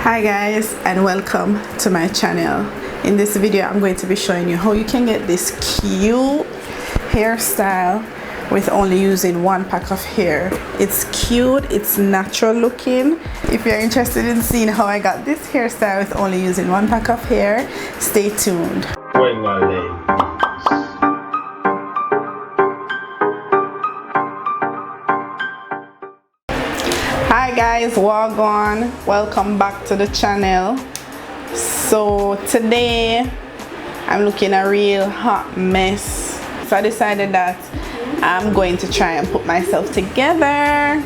Hi guys, and welcome to my channel. In this video I'm going to be showing you how you can get this cute hairstyle with only using one pack of hair. It's cute, it's natural looking. If you're interested in seeing how I got this hairstyle with only using one pack of hair, stay tuned. Hi guys, wagwan, welcome back to the channel. So today I'm looking a real hot mess, so I decided that I'm going to try and put myself together.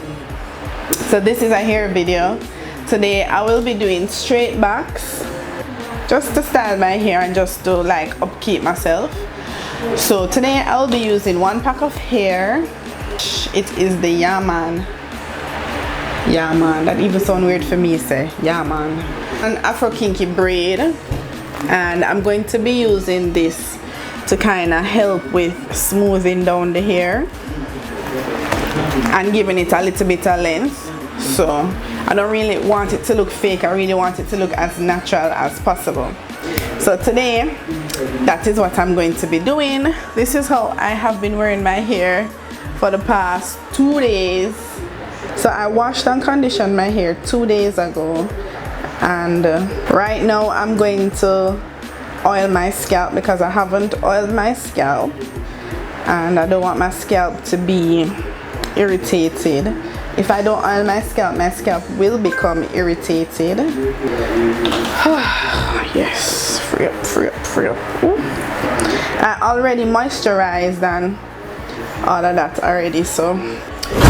So this is a hair video. Today I will be doing straight backs just to style my hair and just to like upkeep myself. So today I will be using one pack of hair. It is the Yaman. Yeah man, that even sound weird for me, say. Yeah man. An Afro kinky braid, and I'm going to be using this to kind of help with smoothing down the hair and giving it a little bit of length. So I don't really want it to look fake, I really want it to look as natural as possible. So today, that is what I'm going to be doing. This is how I have been wearing my hair for the past 2 days. So I washed and conditioned my hair 2 days ago, and right now I'm going to oil my scalp because I haven't oiled my scalp and I don't want my scalp to be irritated. If I don't oil my scalp will become irritated. Yes, free up, free up, free up. Ooh. I already moisturized and all of that already, so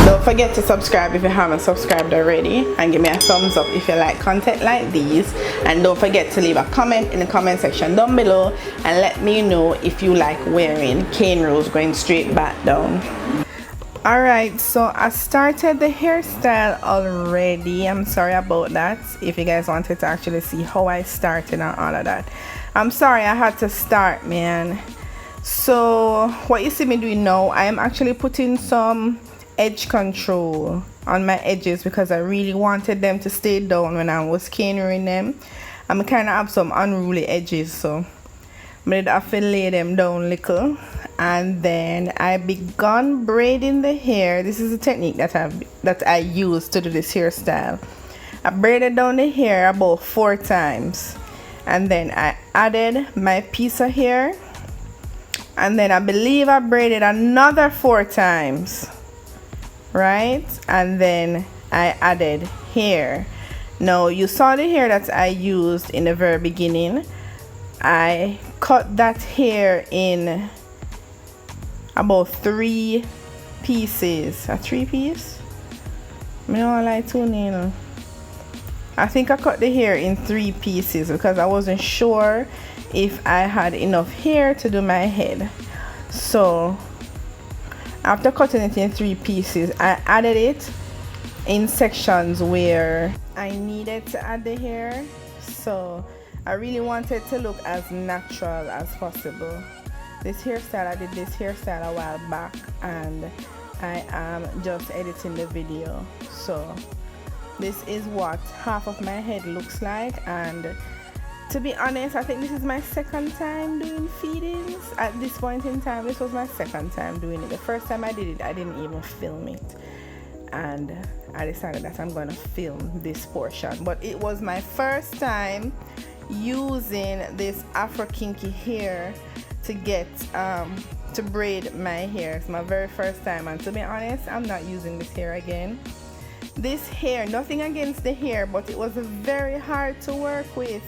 don't forget to subscribe if you haven't subscribed already, and give me a thumbs up if you like content like these, and don't forget to leave a comment in the comment section down below and let me know if you like wearing cane rolls going straight back down. Alright, so I started the hairstyle already. I'm sorry about that. If you guys wanted to actually see how I started and all of that, I'm sorry I had to start, man. So what you see me doing now, I am actually putting some edge control on my edges because I really wanted them to stay down when I was canering them. I'm kind of have some unruly edges, so I have to lay them down little, and then I begun braiding the hair. This is a technique that I use to do this hairstyle. I braided down the hair about 4 times, and then I added my piece of hair, and then I believe I braided another 4 times, right? And then I added hair. Now you saw the hair that I used in the very beginning. I cut that hair in about 3 pieces. A 3 piece? I don't like 2 nails. I think I cut the hair in 3 pieces because I wasn't sure if I had enough hair to do my head. So after cutting it in 3 pieces, I added it in sections where I needed to add the hair. So I really wanted to look as natural as possible. This hairstyle, I did this hairstyle a while back, and I am just editing the video. So this is what half of my head looks like, and to be honest, I think this is my second time doing feedings. At this point in time, this was my second time doing it. The first time I did it, I didn't even film it, and I decided that I'm going to film this portion. But it was my first time using this Afro kinky hair to get to braid my hair. It's my very first time, and to be honest, I'm not using this hair again. This hair, nothing against the hair, but it was very hard to work with.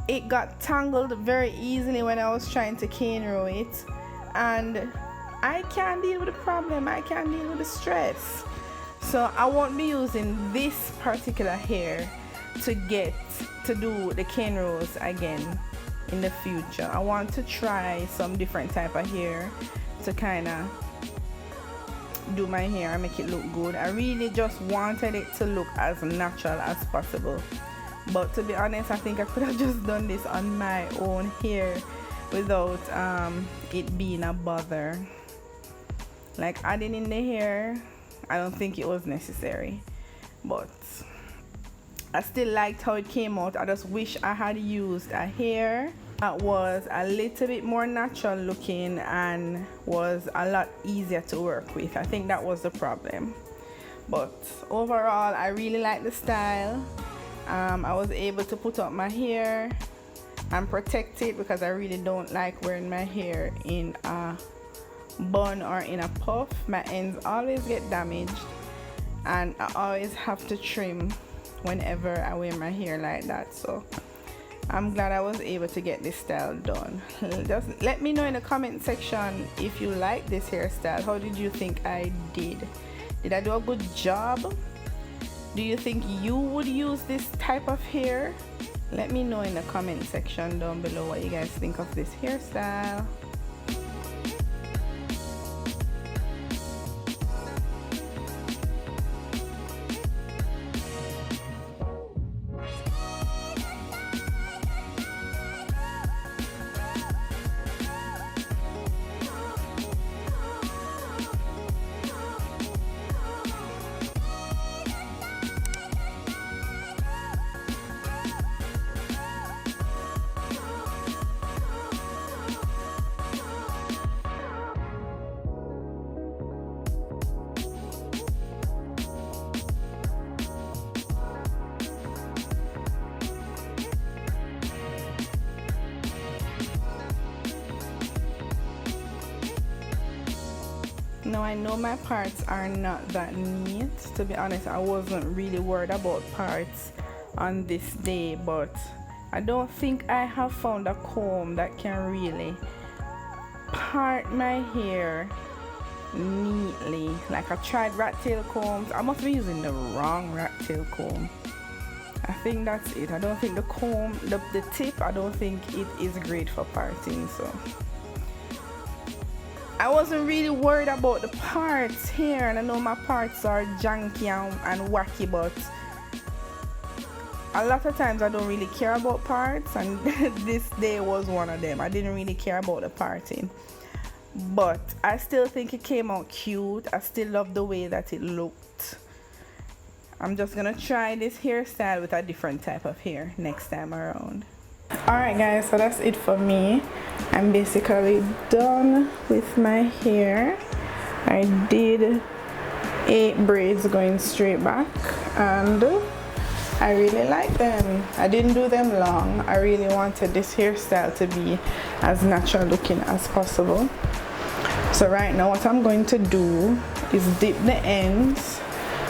It got tangled very easily when I was trying to cane roll it, and I can't deal with the problem, I can't deal with the stress. So I won't be using this particular hair to do the cane rolls again in the future. I want to try some different type of hair to kind of do my hair and make it look good. I really just wanted it to look as natural as possible. But to be honest, I think I could have just done this on my own hair without it being a bother. Like adding in the hair, I don't think it was necessary. But I still liked how it came out. I just wish I had used a hair that was a little bit more natural looking and was a lot easier to work with. I think that was the problem. But overall, I really like the style. I was able to put up my hair and protect it because I really don't like wearing my hair in a bun or in a puff. My ends always get damaged and I always have to trim whenever I wear my hair like that. So I'm glad I was able to get this style done. Just let me know in the comment section if you like this hairstyle. How did you think I did? Did I do a good job? Do you think you would use this type of hair? Let me know in the comment section down below what you guys think of this hairstyle. Now I know my parts are not that neat. To be honest, I wasn't really worried about parts on this day, but I don't think I have found a comb that can really part my hair neatly. Like I tried rat tail combs. I must be using the wrong rat tail comb. I think that's it. I don't think the comb, the tip, I don't think it is great for parting. So I wasn't really worried about the parts here, and I know my parts are janky and wacky, but a lot of times I don't really care about parts, and this day was one of them. I didn't really care about the parting, but I still think it came out cute. I still love the way that it looked. I'm just gonna try this hairstyle with a different type of hair next time around. Alright guys, so that's it for me. I'm basically done with my hair. I did 8 braids going straight back and I really like them. I didn't do them long. I really wanted this hairstyle to be as natural looking as possible. So right now what I'm going to do is dip the ends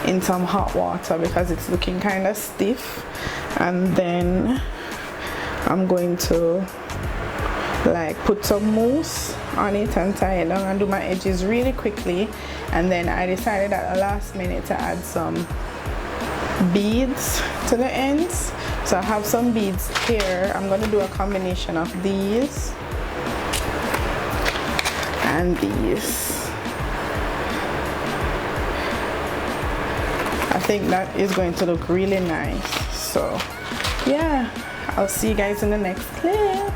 in some hot water because it's looking kind of stiff, and then I'm going to like put some mousse on it and tie it down and do my edges really quickly. And then I decided at the last minute to add some beads to the ends. So I have some beads here. I'm going to do a combination of these and these. I think that is going to look really nice. So yeah, I'll see you guys in the next clip.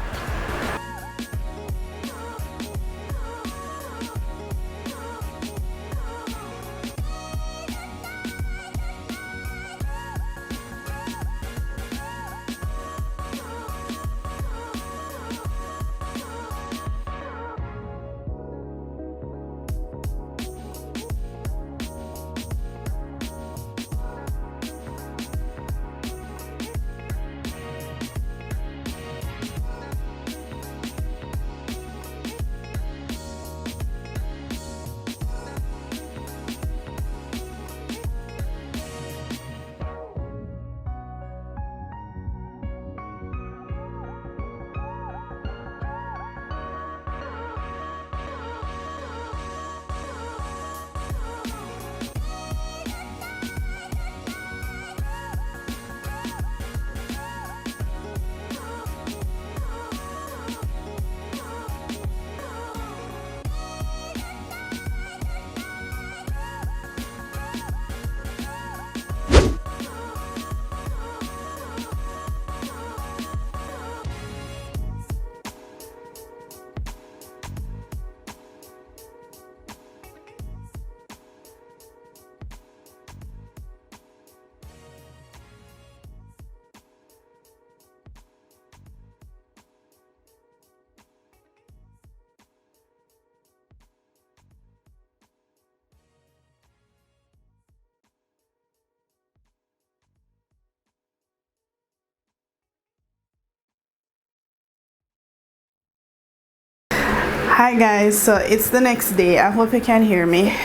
Hi guys, so it's the next day. I hope you can hear me.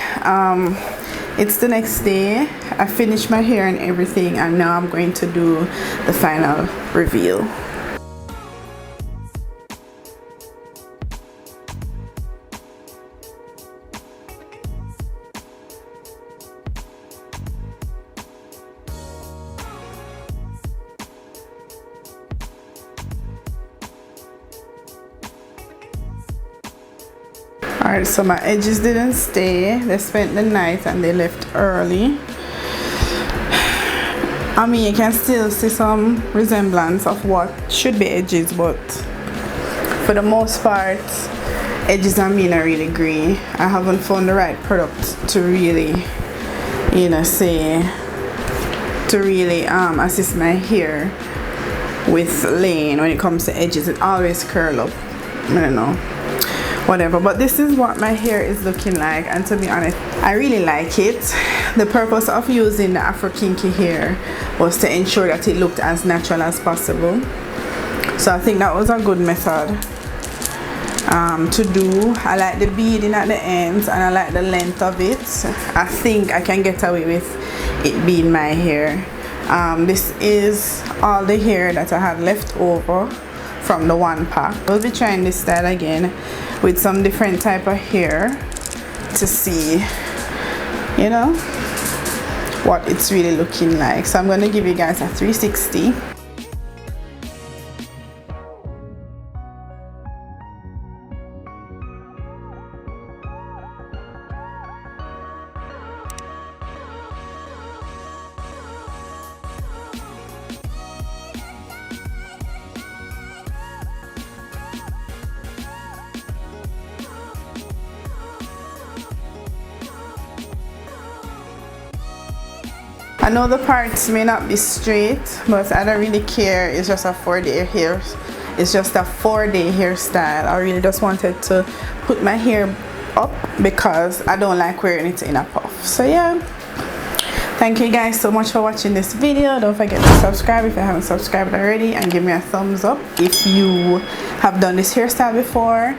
It's the next day. I finished my hair and everything, and now I'm going to do the final reveal. Alright, so my edges didn't stay. They spent the night and they left early. I mean, you can still see some resemblance of what should be edges, but for the most part, edges and mean are really grey. I haven't found the right product to really, you know, assist my hair with laying. When it comes to edges, it always curl up. I don't know. Whatever, but this is what my hair is looking like, and to be honest, I really like it. The purpose of using the Afro Kinky hair was to ensure that it looked as natural as possible. So I think that was a good method to do. I like the beading at the ends and I like the length of it. I think I can get away with it being my hair. This is all the hair that I had left over from the one pack. We'll be trying this style again with some different type of hair to see, you know, what it's really looking like. So I'm going to give you guys a 360. I know the parts may not be straight, but I don't really care. It's just a 4-day hair. It's just a 4-day hairstyle. I really just wanted to put my hair up because I don't like wearing it in a puff. So yeah, thank you guys so much for watching this video. Don't forget to subscribe if you haven't subscribed already, and give me a thumbs up if you have done this hairstyle before,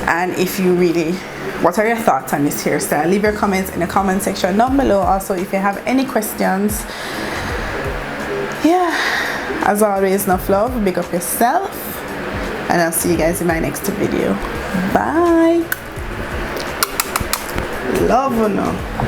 and if you really, what are your thoughts on this hairstyle? Leave your comments in the comment section down below. Also, if you have any questions, yeah, as always, enough love, big up yourself, and I'll see you guys in my next video. Bye. Love or no?